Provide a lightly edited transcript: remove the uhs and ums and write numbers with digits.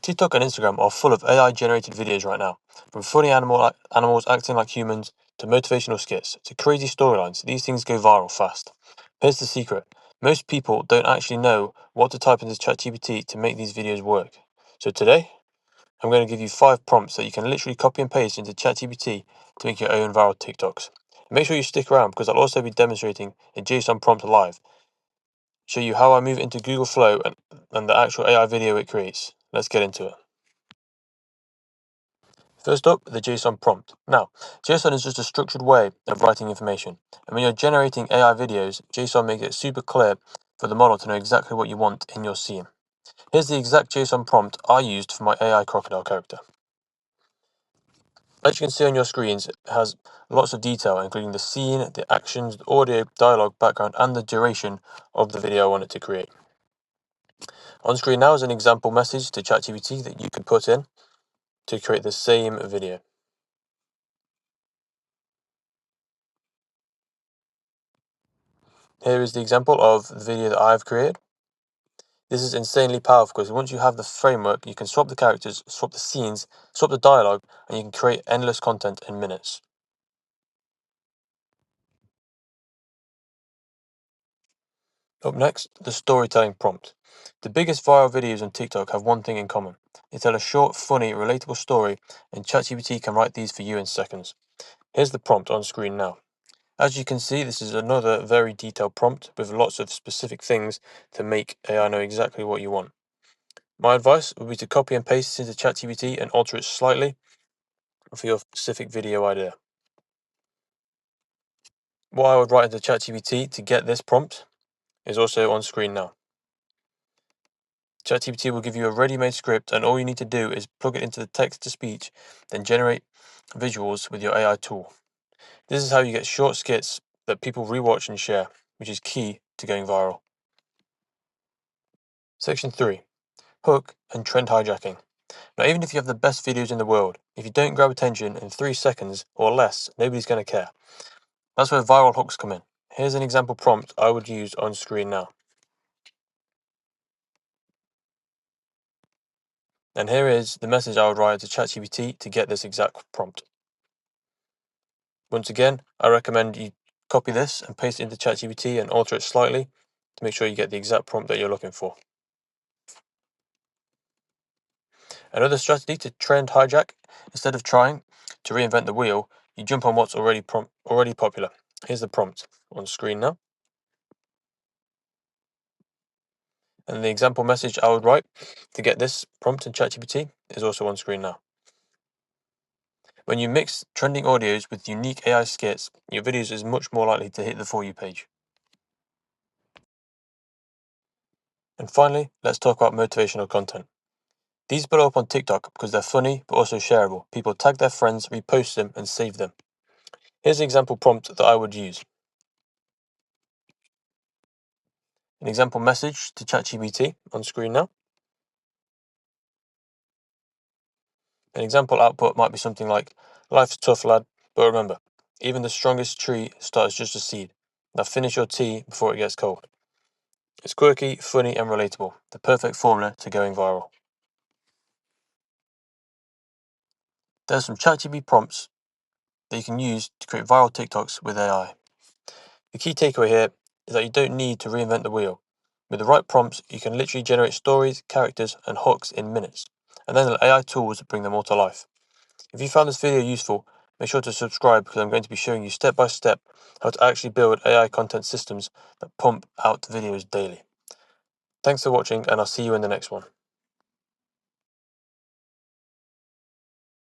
TikTok and Instagram are full of AI-generated videos right now, from funny animals acting like humans to motivational skits to crazy storylines. These things go viral fast. Here's the secret. Most people don't actually know what to type into ChatGPT to make these videos work. So today, I'm going to give you 5 prompts that you can literally copy and paste into ChatGPT to make your own viral TikToks. And make sure you stick around because I'll also be demonstrating a JSON prompt live, show you how I move into Google Flow and the actual AI video it creates. Let's get into it. First up, the JSON prompt. Now, JSON is just a structured way of writing information. And when you're generating AI videos, JSON makes it super clear for the model to know exactly what you want in your scene. Here's the exact JSON prompt I used for my AI crocodile character. As you can see on your screens, it has lots of detail, including the scene, the actions, the audio, dialogue, background, and the duration of the video I want it to create. On screen now is an example message to ChatGPT that you can put in to create the same video. Here is the example of the video that I've created. This is insanely powerful because once you have the framework, you can swap the characters, swap the scenes, swap the dialogue, and you can create endless content in minutes. Up next, the storytelling prompt. The biggest viral videos on TikTok have one thing in common. They tell a short, funny, relatable story, and ChatGPT can write these for you in seconds. Here's the prompt on screen now. As you can see, this is another very detailed prompt with lots of specific things to make AI know exactly what you want. My advice would be to copy and paste this into ChatGPT and alter it slightly for your specific video idea. What I would write into ChatGPT to get this prompt is also on screen now. ChatGPT will give you a ready-made script, and all you need to do is plug it into the text-to-speech, then generate visuals with your AI tool. This is how you get short skits that people rewatch and share, which is key to going viral. Section 3. Hook and trend hijacking. Now, even if you have the best videos in the world, if you don't grab attention in 3 seconds or less, nobody's going to care. That's where viral hooks come in. Here's an example prompt I would use on screen now. And here is the message I would write to ChatGPT to get this exact prompt. Once again, I recommend you copy this and paste it into ChatGPT and alter it slightly to make sure you get the exact prompt that you're looking for. Another strategy to trend hijack: instead of trying to reinvent the wheel, you jump on what's already popular. Here's the prompt on screen now. And the example message I would write to get this prompt in ChatGPT is also on screen now. When you mix trending audios with unique AI skits, your videos is much more likely to hit the For You page. And finally, let's talk about motivational content. These blow up on TikTok because they're funny but also shareable. People tag their friends, repost them, and save them. Here's an example prompt that I would use. An example message to ChatGPT on screen now. An example output might be something like, "Life's tough, lad, but remember, even the strongest tree starts just a seed. Now finish your tea before it gets cold." It's quirky, funny, and relatable. The perfect formula to going viral. There's some ChatGPT prompts that you can use to create viral TikToks with AI. The key takeaway here is that you don't need to reinvent the wheel. With the right prompts, you can literally generate stories, characters, and hooks in minutes, and then the AI tools bring them all to life. If you found this video useful, make sure to subscribe because I'm going to be showing you step by step how to actually build AI content systems that pump out videos daily. Thanks for watching, and I'll see you in the next one.